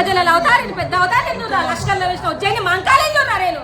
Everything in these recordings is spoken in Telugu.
జిల్లాలో అవుతారు పెద్ద అవుతారు ఎందుకు లష్కర్లో వేసిన వచ్చేయండి మంకాలేం చూడారేను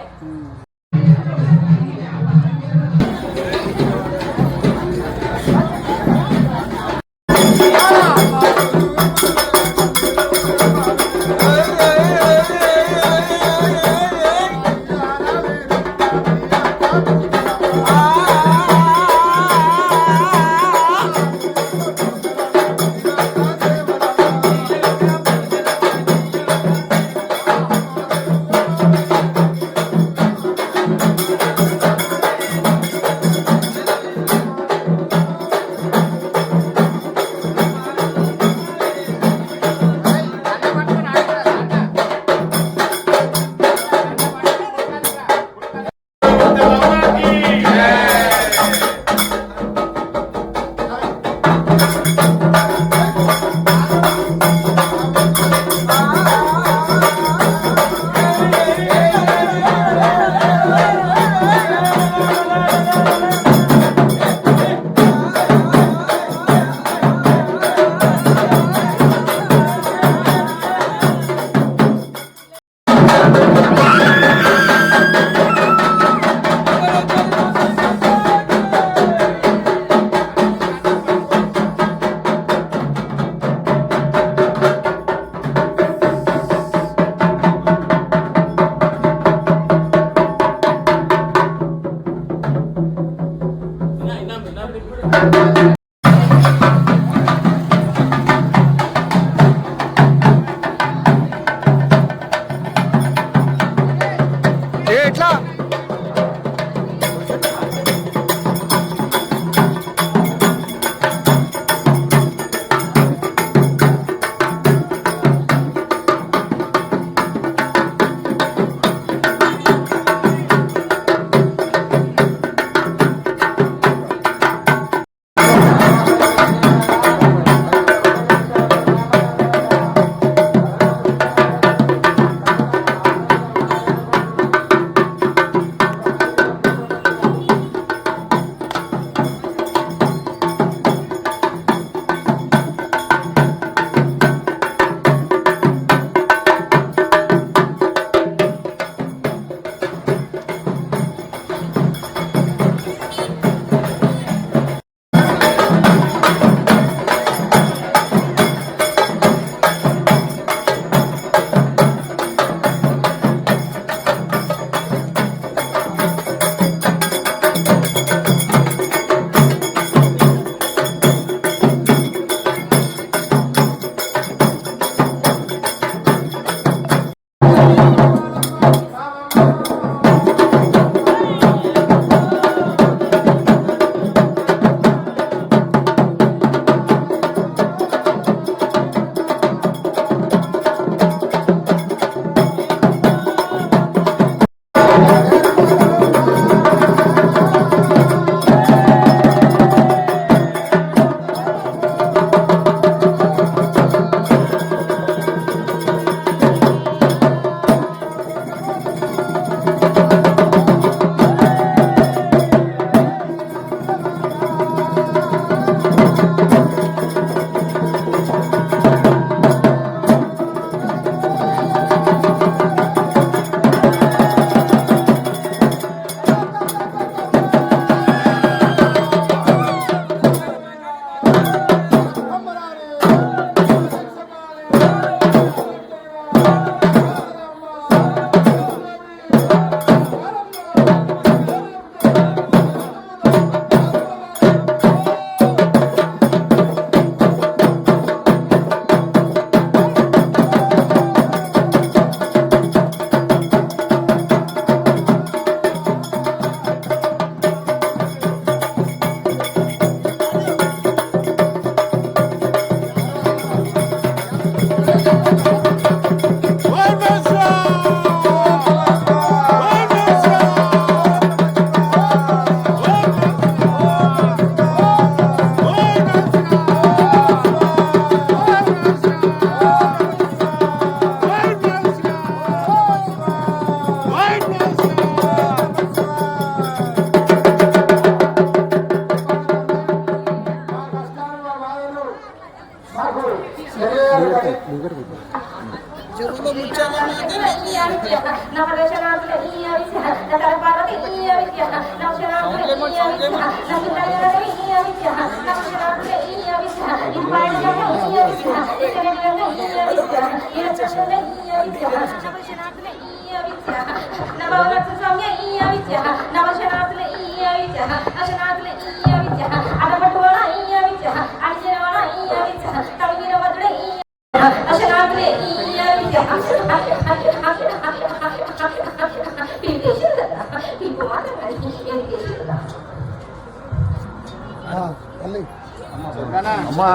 అమ్మా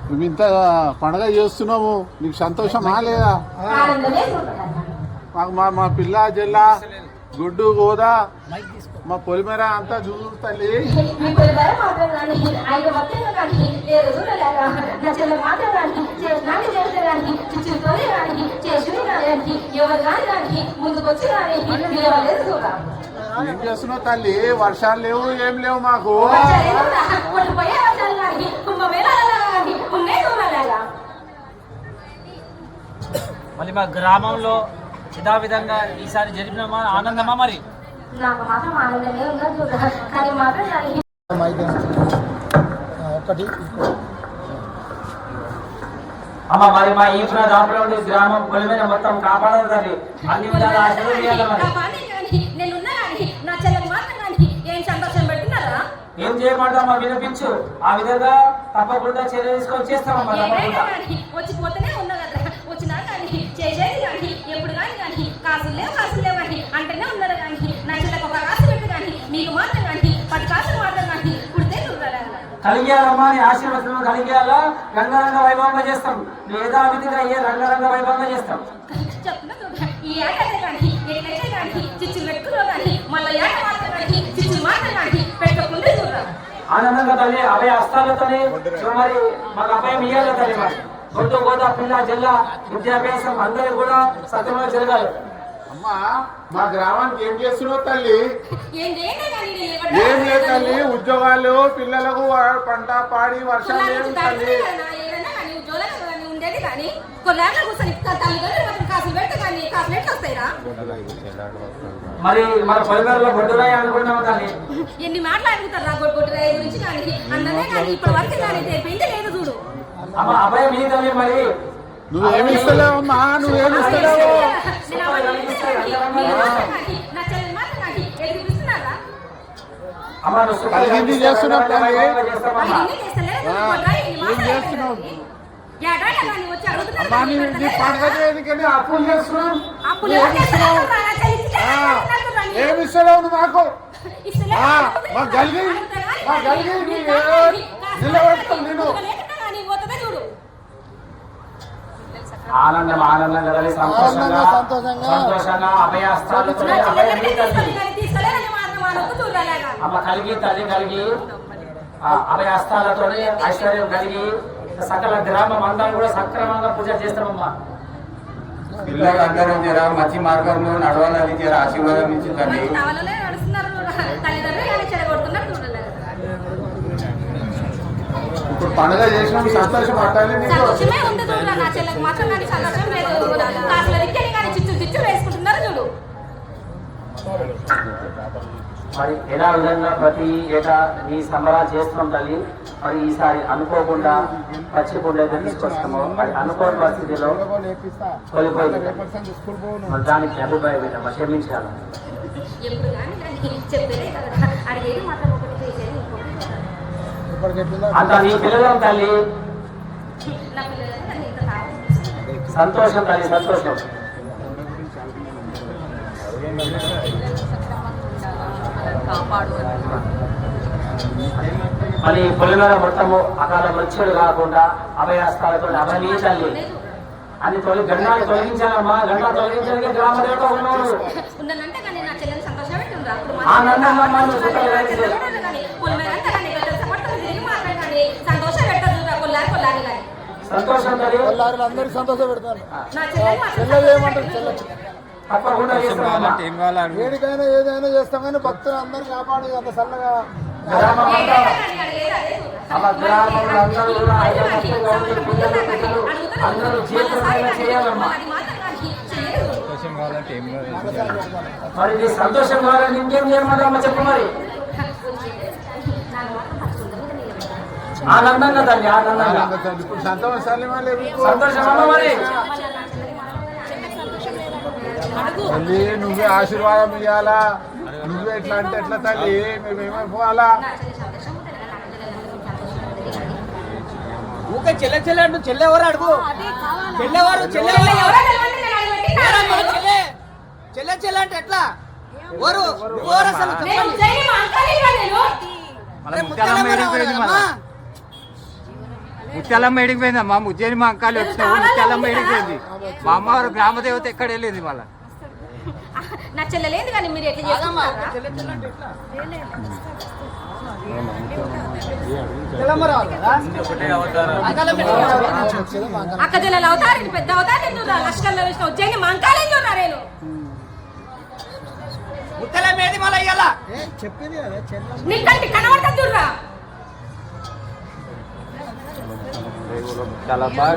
నువ్వు ఇంత పండగ చేస్తున్నావు, నీకు సంతోషమా లేదా? మాకు మా పిల్ల జల్ల గుడ్డు గోదా మా పొలిమేర అంతా చూడు తల్లి. ఏం చేస్తున్నావు తల్లి? వర్షాలు లేవు, ఏం లేవు మాకు. మళ్ళీ మా గ్రామంలో యథావిధంగా ఈసారి జరిపిన ఆనందమా? మరి నాకు మాత్రం ఆనందమే ఉన్నది కానీ మాత్రం ఒకటి అమ్మ మరి మా ఈపున దాంట్లో ఉండే గ్రామం పొలిమైన మొత్తం కాపాడాలి తల్లి. అన్ని విధాలు ఏం చేయమంటామా వినిపించు. ఆ విధంగా తప్పకుండా చర్య తీసుకొని చేస్తామమ్మా. వచ్చిపోతేనే ఉన్నా కదా, వచ్చినా కానీ చేసేది కానీ ఎప్పుడు కానీ కాసులు లేవు కానీ అంటేనే ఉన్నారు కానీ నా చిన్నకు ఒక కాసు పెట్టు కానీ మీకు మాత్రం కానీ 10 కాసులు మాత్రం కానీ పుడితే కలిగేయాలమ్మా అని ఆశీర్వచనం కలిగేయాలా. రంగరంగ వైభవంగా చేస్తాం, యథావిధిగా అయ్యే రంగరంగ వైభవంగా చేస్తాం. చెప్తున్నా ఈ ఏటైతే కానీ ఎట్లయితే కానీ చిచ్చులు పెట్టుకున్నా కానీ మళ్ళీ ఏట మాత్రం కానీ చిచ్చులు మాత్రం కానీ పెట్టకుండా చూడాలి. ఆనందంగా తల్లి అభయ హస్తాలతోనే మరి మాకు అభయం ఇయ్యాలి తల్లి. మరి గొడ్డు గోదా పిల్ల జిల్లా విద్యాభ్యాసం అందరూ కూడా సక్రమంగా జరగాలి. అమ్మా మా గ్రామానికి ఏం చేస్తున్నావు తల్లి? ఏం లేదు తల్లి, ఉద్యోగాలు పిల్లలకు పంట పాడి వర్షాలు లేవు తల్లి. ఉండేది కానీ కొన్నాళ్ళ కూర్చొని కాసులు పెడితే కానీ కాసులు ఎట్లా వస్తాయిరా? మరి మన పరివారంలో గొడ్డురాయి అనుకున్నాము తల్లి. ఎన్ని మాట్లాడుకుంటారు రా గొడ్డురాయి గురించి కానీ అందమే కానీ ఇప్పటి వరకు కానీ పెంచి లేదు చూడు. అమ్మ అభయం మీ తల్లి. మరి నువ్వేమి ఇస్తలేవు అమ్మా, నువ్వేమి ఇస్తలేవు. కలిగింది చేస్తున్నావు తల్లి, ఏం చేస్తున్నావు అమ్మా? నీ పండుగ చేయడానికి అప్పులు చేస్తున్నావు, ఏమి ఇస్తలేవు నువ్వు మాకు? మాకు కలిగి నిలబెడతాం నేను. ఆనందం ఆనందంగా సంతోషంగా అభయాస్తాలు అమ్మ కలిగి తల్లి కలిగి అభయాస్తాలతో ఐశ్వర్యం కలిగి సకల గ్రామం అందరం కూడా సక్రమంగా పూజ చేస్తామమ్మా. పిల్లలు అందరూ జర మంచి మార్గంలో నడవాలని జర ఆశీర్వాదం ఇచ్చిందండి. ఇప్పుడు పండుగ చేసినాం, సంతోషం పట్టాలి. మరి ఎలా విధంగా ప్రతి ఏటా ఈ సంబరాలు చేస్తున్నాం తల్లి. మరి ఈసారి అనుకోకుండా పచ్చిపుండే తీసుకొస్తాము. మరి అనుకోని పరిస్థితిలో కోల్పోయింది. మరి దానికి అభిప్రాయం ఏంటమ్మా? క్షమించాలి. అంత నీ పిల్లలం తల్లి. సంతోషం తల్లి, సంతోషం. మరి పొలిమేర మొత్తము అకాల మృత్యులు కాకుండా అభయహస్తాలతో అభనీ తల్లి అని గండాలు తొలగించాలమ్మా. గండాలు తొలగించడానికి గ్రామ దేవత ఉన్నాడు. సంతోషం తల్లి, అందరికి సంతోషం పెడతారు. తప్పకుండా చేస్తామమ్మా. ఏడికైనా ఏదైనా చేస్తాం కానీ భక్తులు అందరూ కాపాడి అంత చల్లగా గ్రామమంతా అలా గ్రామంలో అందరూ కూడా ఐకమత్యంగా ఉండి పిల్లలు పెద్దలు అందరూ జీవితంగా చేయాలమ్మా. మరి నీ సంతోషం కావాలని ఇంకేం చేయమన్నా చెప్పు మరి. ఆనందంగా తల్లి, ఆనందంగా ఇప్పుడు సంతోషాలు లేవు. సంతోషమా మరి. తల్లి నువ్వే ఆశీర్వాదం ఇవ్వాలా, నువ్వే ఎట్లా అంటే ఎట్లా తల్లి, మేమేమైపోవాలా? ఊకే చెల్లె చెల్లె అంటూ చెల్లెవరు అడుగు, చెల్లెవారు చెల్లె చెల్లె చెల్లె అంటే ఎట్లా ఓరు ఓరు అసలు ముత్యాలమ్మ ఎడిగిపోయిందమ్మా. ముజ్జేని మా అంకాలు వచ్చినావు, ముత్యాలమ్మ ఎడిగిపోయింది. మా అమ్మవారు గ్రామదేవత ఎక్కడ వెళ్ళింది మళ్ళా. నా చెల్లెలేదు కానీ మీరు ఎట్లా చేసుకుంటారా? అక్క చెల్లెలు అవుతారు, పెద్ద అవుతారు. లష్కర్లో వేసిన ఉజ్జయిని మా అంకాలేం చూడారేను. ముత్తల మేది మళ్ళీ ఇయ్యాలా నీకంటే కనబడతా చూడరా.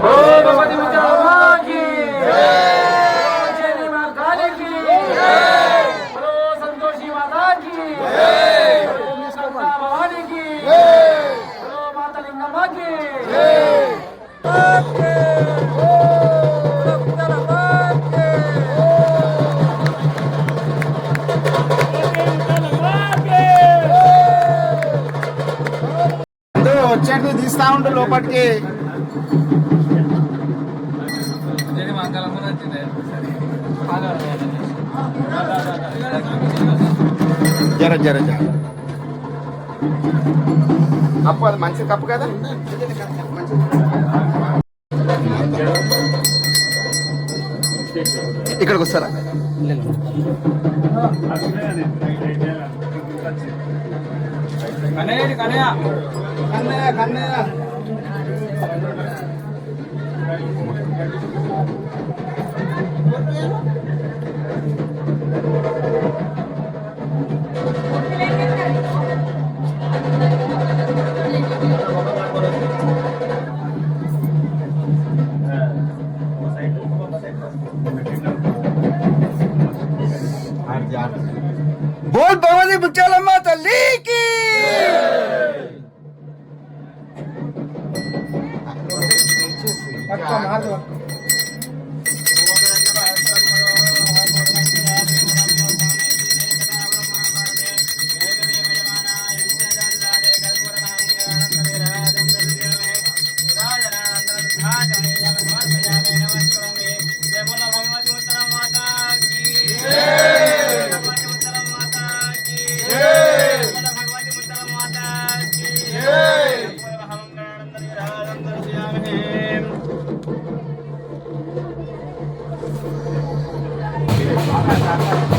ఓ భగవతి ముత్యాలమ్మకి జై, మా కాళీకి జై, హలో సంతోషి మాతాకి జై, కృష్ణ భవానికి జై, హలో మాత లింగమ్మకి జై. వచ్చేట్టు తీస్తా ఉండు లోపలికి. జర జర జర కప్పు, అది మంచి కప్పు కదా. ఇక్కడికి వస్తారా? बोल भगवती मुत्यालम्मा तल्ली की। Thank you.